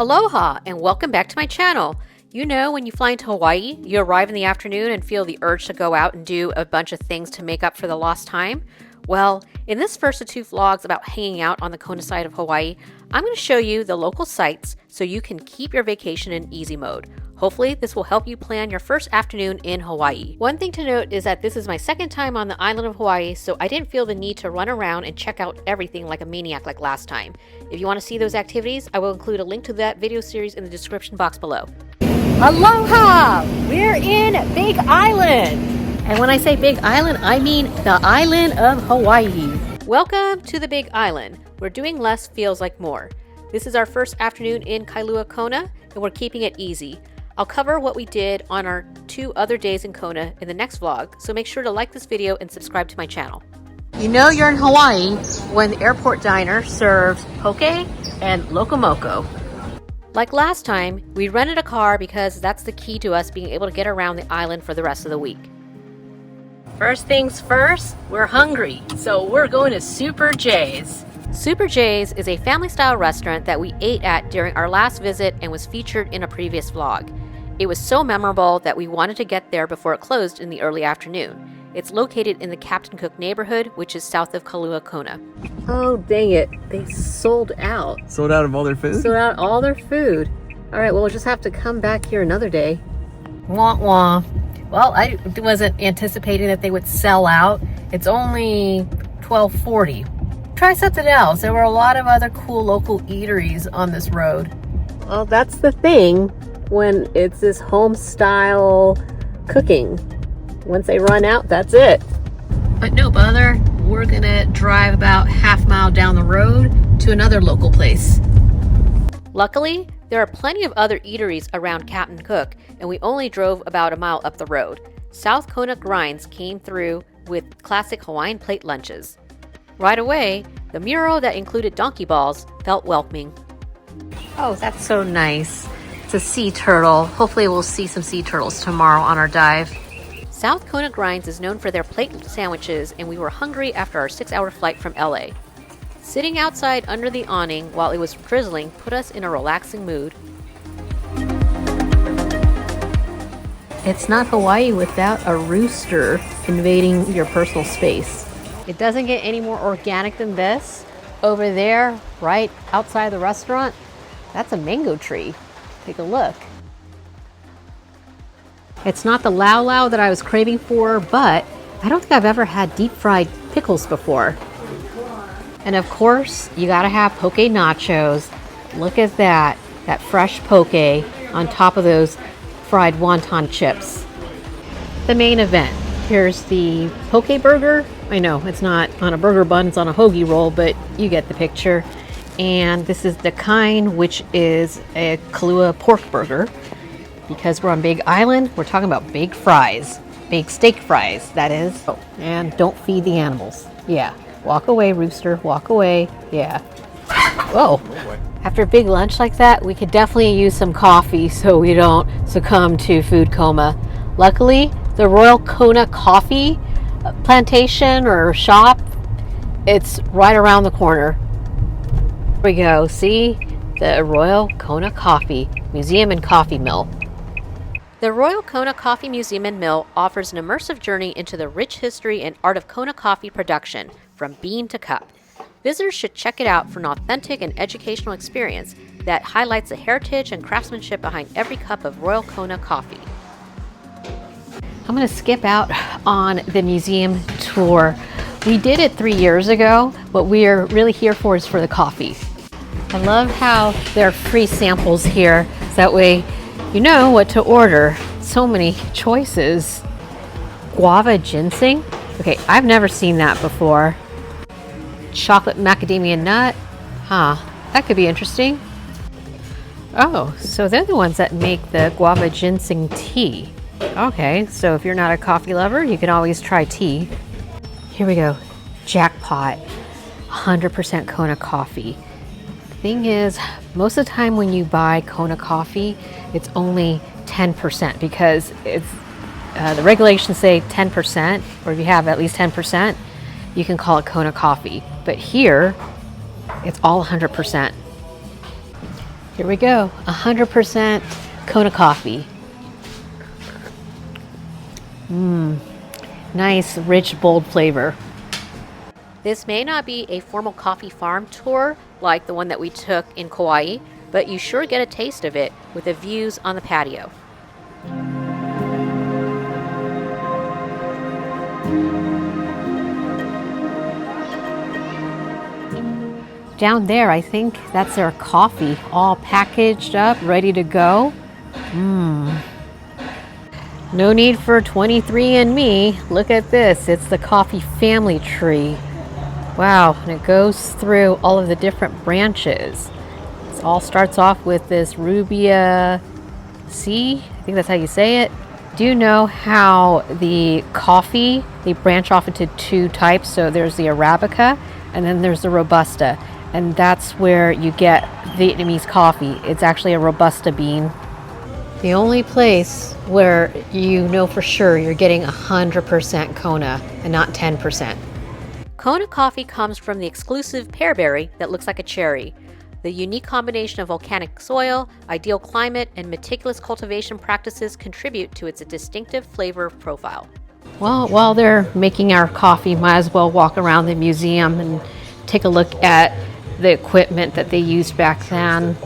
Aloha and welcome back to my channel. You know, when you fly into Hawaii, you arrive in the afternoon and feel the urge to go out and do a bunch of things to make up for the lost time? Well, in this first of two vlogs about hanging out on the Kona side of Hawaii, I'm going to show you the local sites so you can keep your vacation in easy mode. Hopefully, this will help you plan your first afternoon in Hawaii. One thing to note is that this is my second time on the island of Hawaii, so I didn't feel the need to run around and check out everything like a maniac like last time. If you want to see those activities, I will include a link to that video series in the description box below. Aloha! We're in Big Island! And when I say Big Island, I mean the island of Hawaii. Welcome to the Big Island, where doing less feels like more. This is our first afternoon in Kailua-Kona, and we're keeping it easy. I'll cover what we did on our 2 other days in Kona in the next vlog, so make sure to like this video and subscribe to my channel. You know you're in Hawaii when the airport diner serves poke and locomoco. Like last time, we rented a car because that's the key to us being able to get around the island for the rest of the week. First things first, we're hungry, so we're going to Super J's. Super J's is a family-style restaurant that we ate at during our last visit and was featured in a previous vlog. It was so memorable that we wanted to get there before it closed in the early afternoon. It's located in the Captain Cook neighborhood, which is south of Kailua-Kona. Oh, dang it. They sold out. Sold out of all their food? Sold out all their food. All right, well, we'll just have to come back here another day. Wah, wah. Well, I wasn't anticipating that they would sell out. It's only 12:40. Try something else. There were a lot of other cool local eateries on this road. Well, that's the thing when it's this home style cooking. Once they run out, that's it. But no bother, we're gonna drive about half mile down the road to another local place. Luckily, there are plenty of other eateries around Captain Cook, and we only drove about a mile up the road. South Kona Grinz came through with classic Hawaiian plate lunches. Right away, the mural that included donkey balls felt welcoming. Oh, that's so nice. It's a sea turtle. Hopefully we'll see some sea turtles tomorrow on our dive. South Kona Grinz is known for their plate sandwiches, and we were hungry after our 6-hour flight from LA. Sitting outside under the awning while it was drizzling put us in a relaxing mood. It's not Hawaii without a rooster invading your personal space. It doesn't get any more organic than this. Over there, right outside the restaurant, that's a mango tree. Take a look. It's not the lau lau that I was craving for, but I don't think I've ever had deep fried pickles before. And of course, you gotta have poke nachos. Look at that fresh poke on top of those fried wonton chips. The main event. Here's the poke burger. I know it's not on a burger bun, it's on a hoagie roll, but you get the picture. And this is the kind which is a Kailua pork burger. Because we're on Big Island, we're talking about big fries. Big steak fries, that is. Oh, and don't feed the animals. Yeah. Walk away, rooster. Walk away. Yeah. Whoa. After a big lunch like that, we could definitely use some coffee so we don't succumb to food coma. Luckily, the Royal Kona Coffee plantation or shop, it's right around the corner. Here we go. See? The Royal Kona Coffee Museum and Coffee Mill. The Royal Kona Coffee Museum and Mill offers an immersive journey into the rich history and art of Kona coffee production, from bean to cup. Visitors should check it out for an authentic and educational experience that highlights the heritage and craftsmanship behind every cup of Royal Kona coffee. I'm going to skip out on the museum tour. We did it 3 years ago. What we are really here for is for the coffee. I love how there are free samples here, so that way you know what to order. So many choices. Guava ginseng. Okay, I've never seen that before. Chocolate macadamia nut. Huh, that could be interesting. Oh, so they're the ones that make the guava ginseng tea. Okay, so if you're not a coffee lover, you can always try tea. Here we go. Jackpot. 100% Kona coffee. Thing is, most of the time when you buy Kona coffee, it's only 10% because it's the regulations say 10%, or if you have at least 10%, you can call it Kona coffee. But here, it's all 100%. Here we go, 100% Kona coffee. Nice, rich, bold flavor. This may not be a formal coffee farm tour like the one that we took in Kauai, but you sure get a taste of it with the views on the patio. Down there, I think that's their coffee, all packaged up, ready to go. No need for 23andMe. Look at this, it's the coffee family tree. Wow, and it goes through all of the different branches. It all starts off with this Rubia C, I think that's how you say it. Do you know how the coffee, they branch off into two types? So there's the Arabica and then there's the Robusta. And that's where you get Vietnamese coffee. It's actually a Robusta bean. The only place where you know for sure you're getting 100% Kona and not 10%. Kona coffee comes from the exclusive pear berry that looks like a cherry. The unique combination of volcanic soil, ideal climate, and meticulous cultivation practices contribute to its distinctive flavor profile. Well, while they're making our coffee, might as well walk around the museum and take a look at the equipment that they used back then.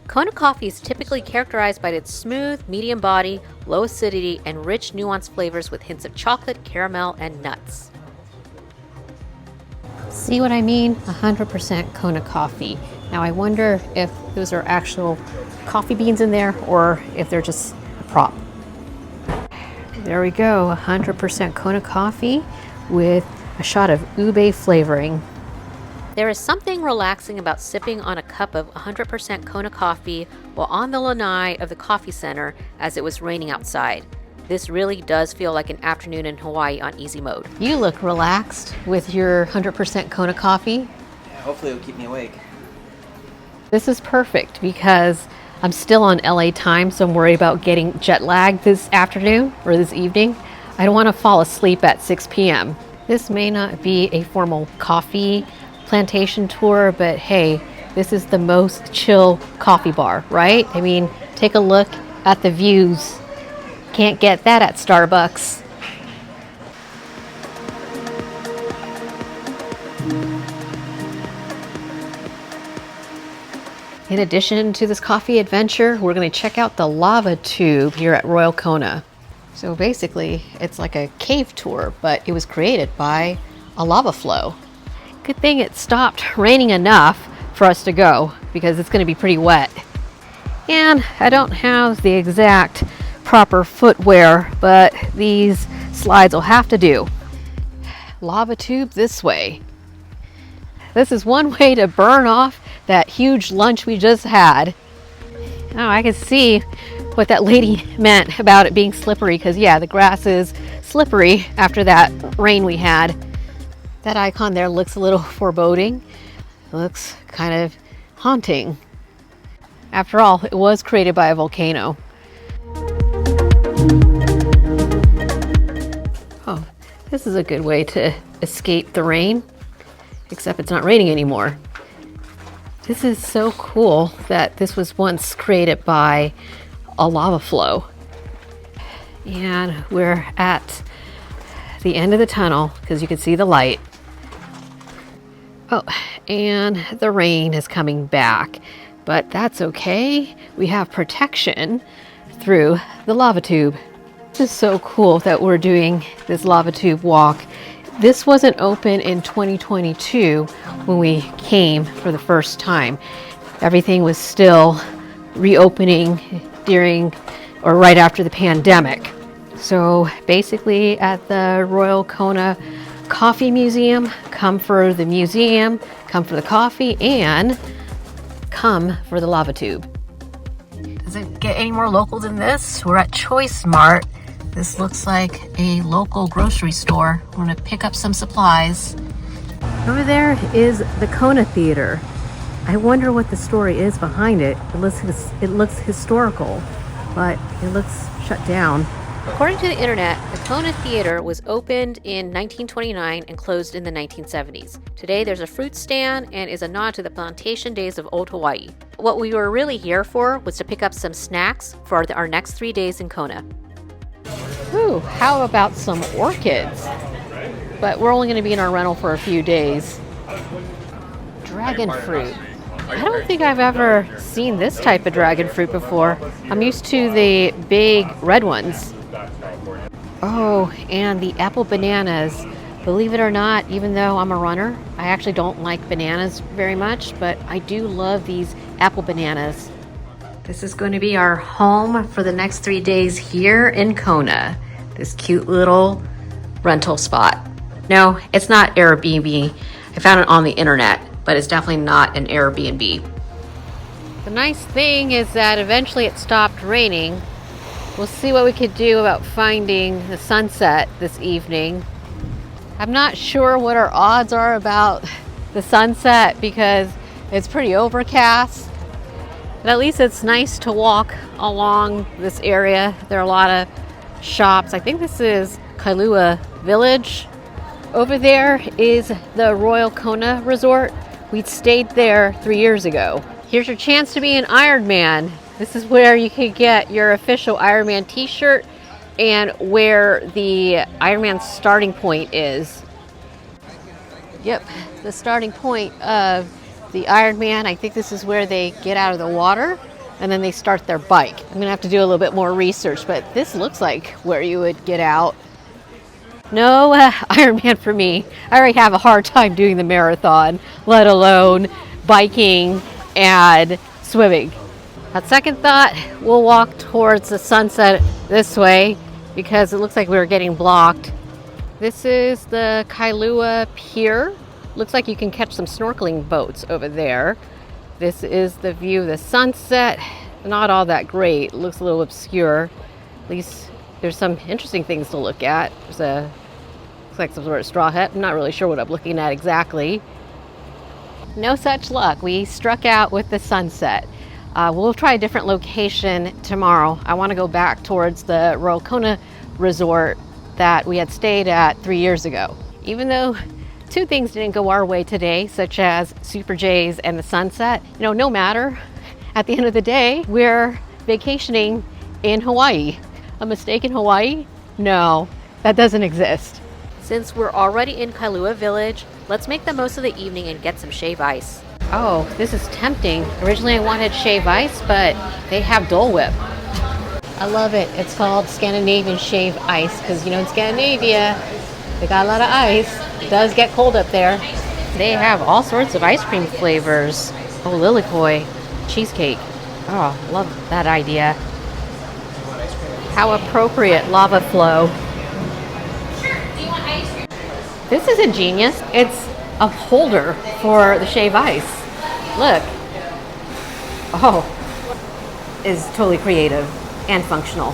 Kona coffee is typically characterized by its smooth, medium body, low acidity, and rich, nuanced flavors with hints of chocolate, caramel, and nuts. See what I mean? 100% Kona coffee. Now I wonder if those are actual coffee beans in there or if they're just a prop. There we go, 100% Kona coffee with a shot of ube flavoring. There is something relaxing about sipping on a cup of 100% Kona coffee while on the lanai of the coffee center as it was raining outside. This really does feel like an afternoon in Hawaii on easy mode. You look relaxed with your 100% Kona coffee. Yeah, hopefully it'll keep me awake. This is perfect because I'm still on LA time, so I'm worried about getting jet lagged this afternoon or this evening. I don't want to fall asleep at 6 p.m. This may not be a formal coffee plantation tour, but hey, this is the most chill coffee bar, right? I mean, take a look at the views. Can't get that at Starbucks. In addition to this coffee adventure, we're going to check out the lava tube here at Royal Kona. So basically, it's like a cave tour, but it was created by a lava flow. Good thing it stopped raining enough for us to go because it's going to be pretty wet. And I don't have the exact proper footwear, but these slides will have to do. Lava tube this way. This is one way to burn off that huge lunch we just had. Oh, I can see what that lady meant about it being slippery, because yeah, the grass is slippery after that rain we had. That icon there looks a little foreboding. It looks kind of haunting. After all, it was created by a volcano. Oh, this is a good way to escape the rain, except it's not raining anymore. This is so cool that this was once created by a lava flow. And we're at the end of the tunnel because you can see the light. Oh, and the rain is coming back, but that's okay. We have protection through the lava tube. This is so cool that we're doing this lava tube walk. This wasn't open in 2022 when we came for the first time. Everything was still reopening during or right after the pandemic. So basically at the Royal Kona Coffee Museum, come for the museum, come for the coffee, and come for the lava tube. Does it get any more local than this? We're at ChoiceMart. This looks like a local grocery store. We're gonna pick up some supplies. Over there is the Kona Theater. I wonder what the story is behind it. It looks historical, but it looks shut down. According to the internet, the Kona Theater was opened in 1929 and closed in the 1970s. Today there's a fruit stand and is a nod to the plantation days of old Hawaii. What we were really here for was to pick up some snacks for our next 3 days in Kona. Ooh, how about some orchids? But we're only going to be in our rental for a few days. Dragon fruit. I don't think I've ever seen this type of dragon fruit before. I'm used to the big red ones. Oh, and the apple bananas. Believe it or not, even though I'm a runner, I actually don't like bananas very much, but I do love these apple bananas. This is going to be our home for the next 3 days here in Kona. This cute little rental spot. No, it's not Airbnb. I found it on the internet, but it's definitely not an Airbnb. The nice thing is that eventually it stopped raining. We'll see what we could do about finding the sunset this evening. I'm not sure what our odds are about the sunset because it's pretty overcast. But at least it's nice to walk along this area. There are a lot of shops. I think this is Kailua Village. Over there is the Royal Kona Resort. We stayed there 3 years ago. Here's your chance to be an Ironman. This is where you can get your official Ironman t-shirt and where the Ironman starting point is. Yep, the starting point of the Ironman. I think this is where they get out of the water and then they start their bike. I'm gonna have to do a little bit more research, but this looks like where you would get out. No Ironman for me. I already have a hard time doing the marathon, let alone biking and swimming. At second thought, we'll walk towards the sunset this way because it looks like we're getting blocked. This is the Kailua Pier. Looks like you can catch some snorkeling boats over there. This is the view of the sunset. Not all that great. It looks a little obscure. At least there's some interesting things to look at. Looks like some sort of straw hut. I'm not really sure what I'm looking at exactly. No such luck. We struck out with the sunset. We'll try a different location tomorrow. I want to go back towards the Royal Kona Resort that we had stayed at 3 years ago. Even though 2 things didn't go our way today, such as Super J's and the sunset, no matter. At the end of the day, we're vacationing in Hawaii. A mistake in Hawaii? No, that doesn't exist. Since we're already in Kailua Village, let's make the most of the evening and get some shave ice. Oh, this is tempting. Originally I wanted shave ice, but they have Dole Whip. I love it. It's called Scandinavian shave ice because, in Scandinavia, they got a lot of ice. It does get cold up there. They have all sorts of ice cream flavors. Oh, lilikoi, cheesecake. Oh, love that idea. How appropriate, lava flow. This is ingenious. It's a holder for the shave ice. Look. Oh, is totally creative and functional.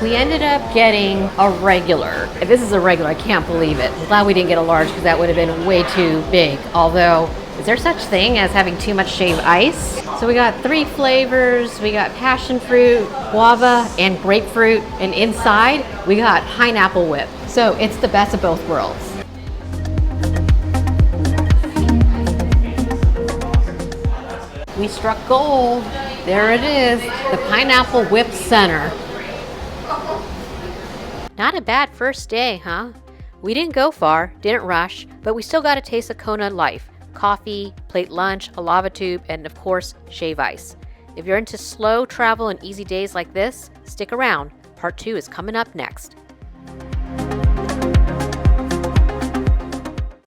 We ended up getting a regular. If this is a regular, I can't believe it. I'm glad we didn't get a large because that would have been way too big. Although, is there such thing as having too much shave ice? So we got 3 flavors. We got passion fruit, guava, and grapefruit. And inside, we got pineapple whip. So it's the best of both worlds. We struck gold. There it is, the Pineapple Whip Center. Not a bad first day, huh? We didn't go far, didn't rush, but we still got a taste of Kona life. Coffee, plate lunch, a lava tube, and of course, shave ice. If you're into slow travel and easy days like this, stick around. Part 2 is coming up next.